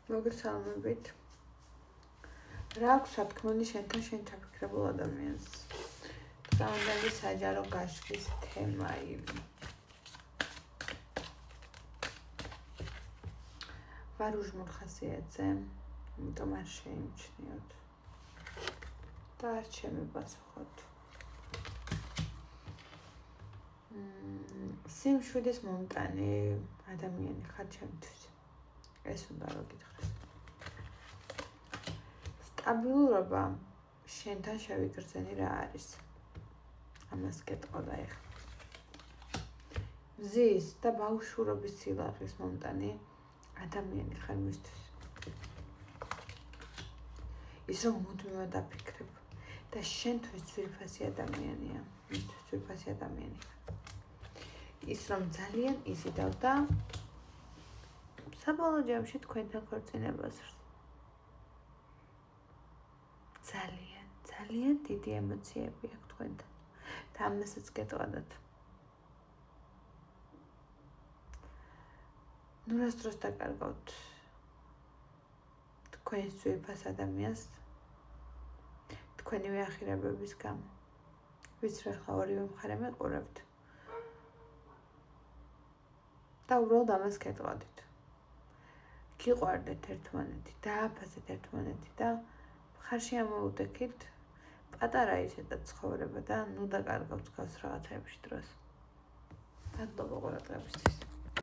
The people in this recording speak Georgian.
მოგესალმებით. რა აქვს სათქმელი შენთან შენ ჩაფიქრებულ ადამიანს? დღევანდელი საჯარო გაშლის თემა იგი. ვარ უჟმურ ხასიათზე, იმიტომ არ შეიმჩნიოთ. და არ შემიპასუხოთ. სიმშვიდის მომტანი ადამიანი ხარ ჩემთვის. ეს უნდა გითხრას. სტაბილურობა შენთან შევიგრძენი რა არის? ამას გეტყოდა ეხლა. მზის და ბავშვურობის სილაღის მომტანი ადამიანი ხარ მისთვის. ის რომ მუდმივად დაფიქრებ და შენთვის ძვირფასი ადამიანია, მისთვის ძვირფასი ადამიანი ხარ. ის რომ ძალიან იზიდავ და საბოლოო ჯამში თქვენთან ქორწინებას ძალიან დიდი ემოციები აქვს თქვენთან და ამასაც გეტყოდათ. ნუ რას დროს დაკარგავთ თქვენს ძვირფას ადამიანს თქვენივე ახირებების გამო. ვის რა ხა ორივე მხარე მეყურებთ და უბრალოდ ამას გეტყოდით. გიყვარდეთ ერთმანეთი, დააფასეთ ერთმანეთი და ხარში ამოუდექით პატარა ისედაც ცხოვრება და ნუ დაკარგავთ გავს რაღაცებში დროს. მადლობა ყურადღებისთვის.